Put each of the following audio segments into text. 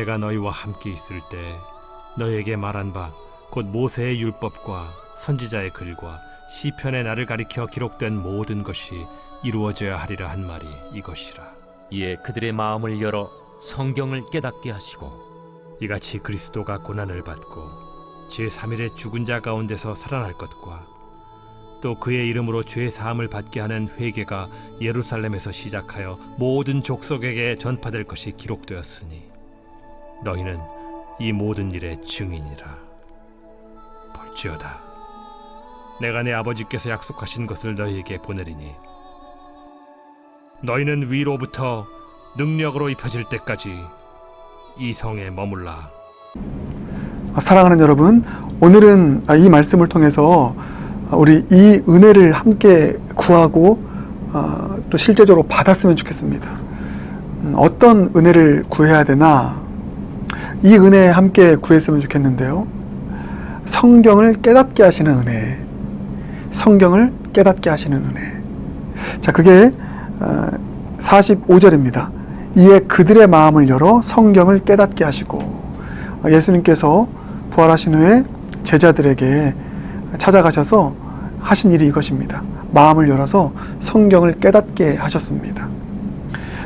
내가 너희와 함께 있을 때 너희에게 말한 바 곧 모세의 율법과 선지자의 글과 시편의 나를 가리켜 기록된 모든 것이 이루어져야 하리라 한 말이 이것이라. 이에 그들의 마음을 열어 성경을 깨닫게 하시고 이같이 그리스도가 고난을 받고 제3일에 죽은 자 가운데서 살아날 것과 또 그의 이름으로 죄 사함을 받게 하는 회개가 예루살렘에서 시작하여 모든 족속에게 전파될 것이 기록되었으니 너희는 이 모든 일의 증인이라. 볼지어다 내가 내 아버지께서 약속하신 것을 너희에게 보내리니 너희는 위로부터 능력으로 입혀질 때까지 이 성에 머물라. 사랑하는 여러분, 오늘은 이 말씀을 통해서 우리 이 은혜를 함께 구하고 또 실제적으로 받았으면 좋겠습니다. 어떤 은혜를 구해야 되나? 이 은혜 함께 구했으면 좋겠는데요. 성경을 깨닫게 하시는 은혜. 성경을 깨닫게 하시는 은혜. 자, 그게 45절입니다. 이에 그들의 마음을 열어 성경을 깨닫게 하시고, 예수님께서 부활하신 후에 제자들에게 찾아가셔서 하신 일이 이것입니다. 마음을 열어서 성경을 깨닫게 하셨습니다.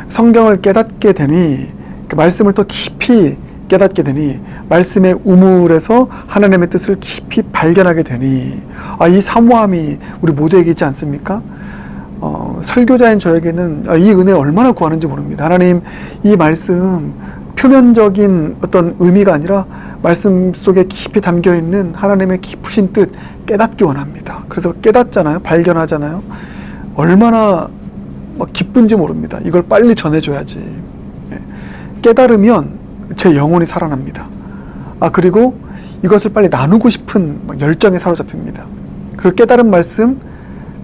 성경을 깨닫게 되니, 그 말씀을 더 깊이 깨닫게 되니, 말씀의 우물에서 하나님의 뜻을 깊이 발견하게 되니, 이 사모함이 우리 모두에게 있지 않습니까? 설교자인 저에게는 이 은혜 얼마나 구하는지 모릅니다. 하나님, 이 말씀 표면적인 어떤 의미가 아니라 말씀 속에 깊이 담겨있는 하나님의 깊으신 뜻 깨닫기 원합니다. 그래서 깨닫잖아요. 발견하잖아요. 얼마나 기쁜지 모릅니다. 이걸 빨리 전해줘야지. 깨달으면 제 영혼이 살아납니다. 그리고 이것을 빨리 나누고 싶은 열정에 사로잡힙니다. 그리고 깨달은 말씀,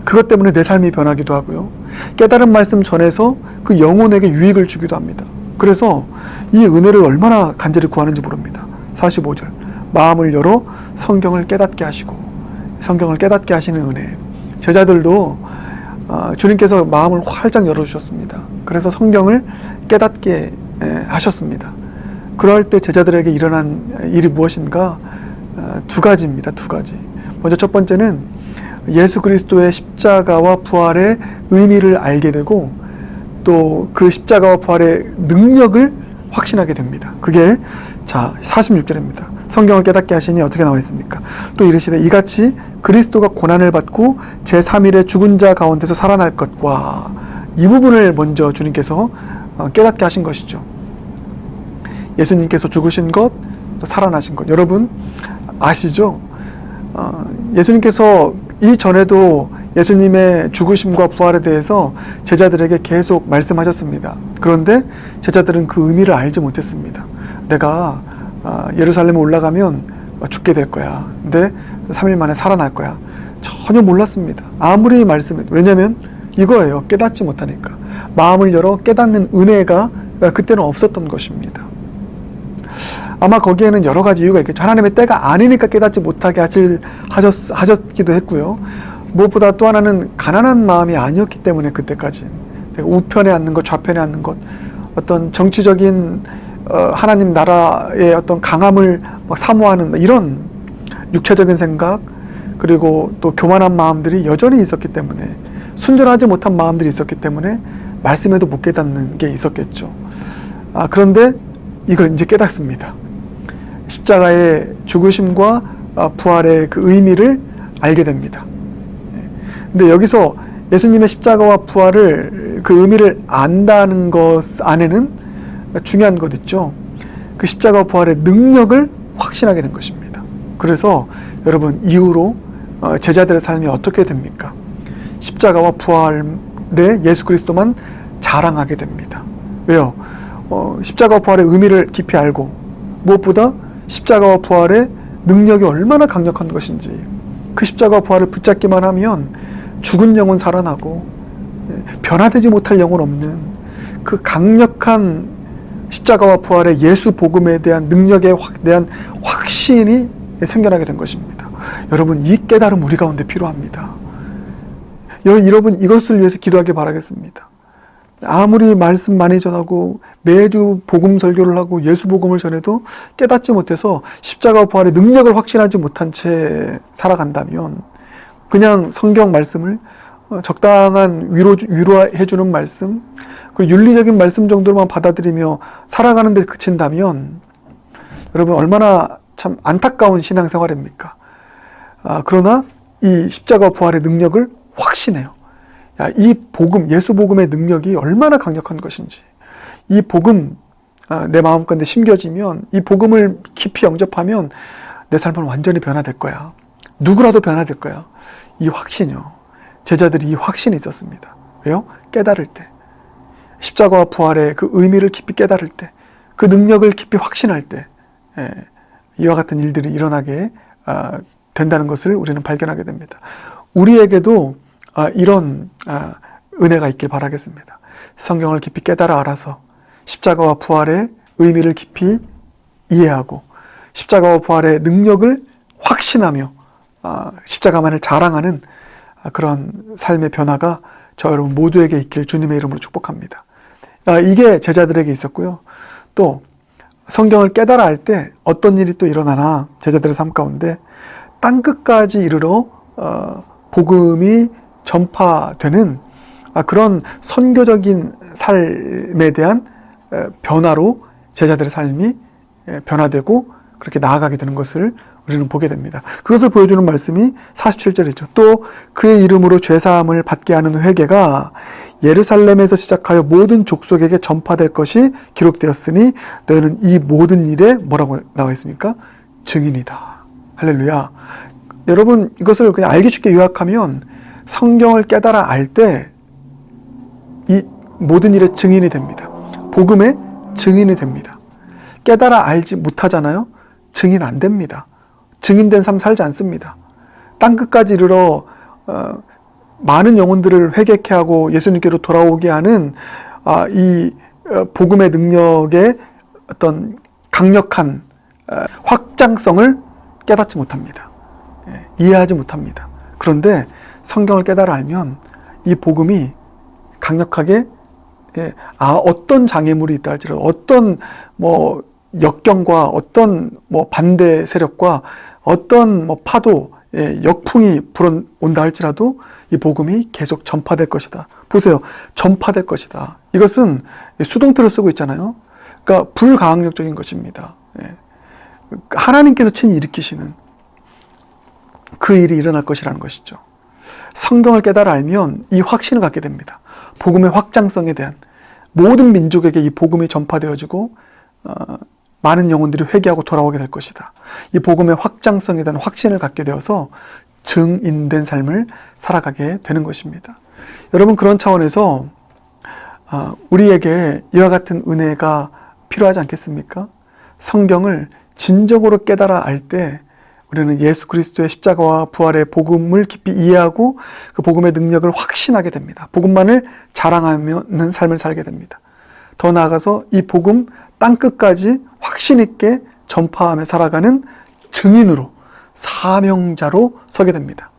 그것 때문에 내 삶이 변하기도 하고요. 깨달은 말씀 전해서 그 영혼에게 유익을 주기도 합니다. 그래서 이 은혜를 얼마나 간절히 구하는지 모릅니다. 45절 마음을 열어 성경을 깨닫게 하시고, 성경을 깨닫게 하시는 은혜. 제자들도 주님께서 마음을 활짝 열어주셨습니다. 그래서 성경을 깨닫게 하셨습니다. 그럴 때 제자들에게 일어난 일이 무엇인가? 두 가지입니다. 두 가지. 먼저 첫 번째는 예수 그리스도의 십자가와 부활의 의미를 알게 되고, 또 그 십자가와 부활의 능력을 확신하게 됩니다. 그게 46절입니다. 성경을 깨닫게 하시니 어떻게 나와 있습니까? 또 이르시되 이같이 그리스도가 고난을 받고 제3일에 죽은 자 가운데서 살아날 것과, 이 부분을 먼저 주님께서 깨닫게 하신 것이죠. 예수님께서 죽으신 것, 또 살아나신 것. 여러분 아시죠? 예수님께서 이전에도 예수님의 죽으심과 부활에 대해서 제자들에게 계속 말씀하셨습니다. 그런데 제자들은 그 의미를 알지 못했습니다. 내가 예루살렘에 올라가면 죽게 될 거야. 근데 3일 만에 살아날 거야. 전혀 몰랐습니다. 아무리 말씀해도. 왜냐하면 이거예요. 깨닫지 못하니까. 마음을 열어 깨닫는 은혜가 그때는 없었던 것입니다. 아마 거기에는 여러 가지 이유가 있겠죠. 하나님의 때가 아니니까 깨닫지 못하게 하셨기도 했고요. 무엇보다 또 하나는 가난한 마음이 아니었기 때문에 그때까지 내가 우편에 앉는 것, 좌편에 앉는 것, 어떤 정치적인 하나님 나라의 어떤 강함을 사모하는 이런 육체적인 생각, 그리고 또 교만한 마음들이 여전히 있었기 때문에, 순전하지 못한 마음들이 있었기 때문에 말씀에도 못 깨닫는 게 있었겠죠. 그런데 이걸 이제 깨닫습니다. 십자가의 죽으심과 부활의 그 의미를 알게 됩니다. 근데 여기서 예수님의 십자가와 부활을, 그 의미를 안다는 것 안에는 중요한 것 있죠. 그 십자가와 부활의 능력을 확신하게 된 것입니다. 그래서 여러분, 이후로 제자들의 삶이 어떻게 됩니까? 십자가와 부활의 예수 그리스도만 자랑하게 됩니다. 왜요? 십자가와 부활의 의미를 깊이 알고, 무엇보다 십자가와 부활의 능력이 얼마나 강력한 것인지, 그 십자가와 부활을 붙잡기만 하면 죽은 영혼 살아나고 변화되지 못할 영혼 없는 그 강력한 십자가와 부활의 예수 복음에 대한 능력에 대한 확신이 생겨나게 된 것입니다. 여러분, 이 깨달음 우리 가운데 필요합니다. 여러분, 이것을 위해서 기도하기 바라겠습니다. 아무리 말씀 많이 전하고 매주 복음 설교를 하고 예수 복음을 전해도 깨닫지 못해서 십자가 부활의 능력을 확신하지 못한 채 살아간다면, 그냥 성경 말씀을 적당한 위로해주는 말씀, 그리고 윤리적인 말씀 정도로만 받아들이며 살아가는 데 그친다면 여러분 얼마나 참 안타까운 신앙생활입니까? 그러나 이 십자가 부활의 능력을 확신해요. 이 복음, 예수 복음의 능력이 얼마나 강력한 것인지, 이 복음 내 마음 가운데 심겨지면, 이 복음을 깊이 영접하면 내 삶은 완전히 변화될 거야. 누구라도 변화될 거야. 이 확신이요. 제자들이 이 확신이 있었습니다. 왜요? 깨달을 때, 십자가와 부활의 그 의미를 깊이 깨달을 때, 그 능력을 깊이 확신할 때, 이와 같은 일들이 일어나게 된다는 것을 우리는 발견하게 됩니다. 우리에게도 이런 은혜가 있길 바라겠습니다. 성경을 깊이 깨달아 알아서 십자가와 부활의 의미를 깊이 이해하고 십자가와 부활의 능력을 확신하며 십자가만을 자랑하는 그런 삶의 변화가 저 여러분 모두에게 있길 주님의 이름으로 축복합니다. 이게 제자들에게 있었고요. 또 성경을 깨달아 알 때 어떤 일이 또 일어나나, 제자들의 삶 가운데 땅끝까지 이르러 복음이 전파되는 그런 선교적인 삶에 대한 변화로 제자들의 삶이 변화되고 그렇게 나아가게 되는 것을 우리는 보게 됩니다. 그것을 보여주는 말씀이 47절이죠. 또 그의 이름으로 죄사함을 받게 하는 회개가 예루살렘에서 시작하여 모든 족속에게 전파될 것이 기록되었으니 너희는 이 모든 일에 뭐라고 나와 있습니까? 증인이다. 할렐루야. 여러분, 이것을 그냥 알기 쉽게 요약하면 성경을 깨달아 알 때 이 모든 일의 증인이 됩니다. 복음의 증인이 됩니다. 깨달아 알지 못하잖아요? 증인 안 됩니다. 증인된 삶 살지 않습니다. 땅끝까지 이르러 많은 영혼들을 회개케 하고 예수님께로 돌아오게 하는 이 복음의 능력의 어떤 강력한 확장성을 깨닫지 못합니다. 이해하지 못합니다. 그런데 성경을 깨달아 알면 이 복음이 강력하게 어떤 장애물이 있다 할지라도, 어떤 역경과 어떤 반대 세력과 어떤 파도, 역풍이 불어온다 할지라도 이 복음이 계속 전파될 것이다. 보세요. 전파될 것이다. 이것은 수동태를 쓰고 있잖아요. 그러니까 불가항력적인 것입니다. 하나님께서 친히 일으키시는 그 일이 일어날 것이라는 것이죠. 성경을 깨달아 알면 이 확신을 갖게 됩니다. 복음의 확장성에 대한, 모든 민족에게 이 복음이 전파되어지고 많은 영혼들이 회개하고 돌아오게 될 것이다. 이 복음의 확장성에 대한 확신을 갖게 되어서 증인된 삶을 살아가게 되는 것입니다. 여러분, 그런 차원에서 우리에게 이와 같은 은혜가 필요하지 않겠습니까? 성경을 진정으로 깨달아 알 때 우리는 예수 그리스도의 십자가와 부활의 복음을 깊이 이해하고 그 복음의 능력을 확신하게 됩니다. 복음만을 자랑하는 삶을 살게 됩니다. 더 나아가서 이 복음 땅끝까지 확신 있게 전파하며 살아가는 증인으로, 사명자로 서게 됩니다.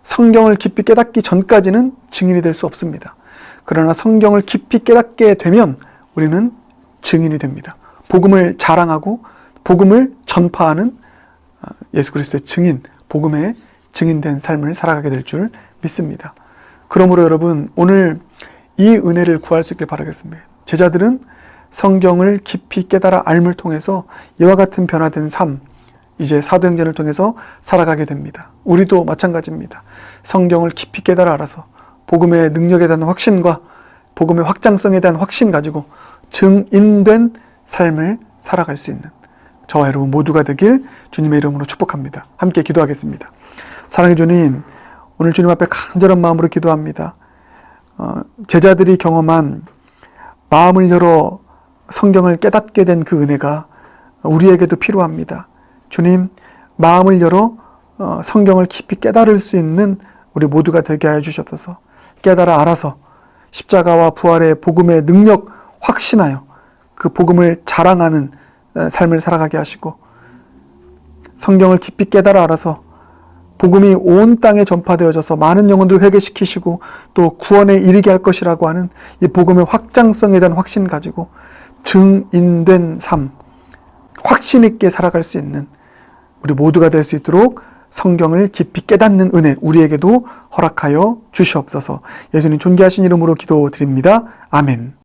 성경을 깊이 깨닫기 전까지는 증인이 될 수 없습니다. 그러나 성경을 깊이 깨닫게 되면 우리는 증인이 됩니다. 복음을 자랑하고 복음을 전파하는 예수 그리스도의 증인, 복음의 증인된 삶을 살아가게 될 줄 믿습니다. 그러므로 여러분, 오늘 이 은혜를 구할 수 있길 바라겠습니다. 제자들은 성경을 깊이 깨달아 알을 통해서 이와 같은 변화된 삶, 이제 사도행전을 통해서 살아가게 됩니다. 우리도 마찬가지입니다. 성경을 깊이 깨달아 알아서 복음의 능력에 대한 확신과 복음의 확장성에 대한 확신 가지고 증인된 삶을 살아갈 수 있는 저와 여러분 모두가 되길 주님의 이름으로 축복합니다. 함께 기도하겠습니다. 사랑의 주님, 오늘 주님 앞에 간절한 마음으로 기도합니다. 제자들이 경험한 마음을 열어 성경을 깨닫게 된 그 은혜가 우리에게도 필요합니다. 주님, 마음을 열어 성경을 깊이 깨달을 수 있는 우리 모두가 되게 하여 주시옵소서. 깨달아 알아서 십자가와 부활의 복음의 능력 확신하여 그 복음을 자랑하는 삶을 살아가게 하시고, 성경을 깊이 깨달아 알아서 복음이 온 땅에 전파되어져서 많은 영혼들을 회개시키시고 또 구원에 이르게 할 것이라고 하는 이 복음의 확장성에 대한 확신 가지고 증인된 삶, 확신 있게 살아갈 수 있는 우리 모두가 될 수 있도록 성경을 깊이 깨닫는 은혜 우리에게도 허락하여 주시옵소서. 예수님 존귀하신 이름으로 기도드립니다. 아멘.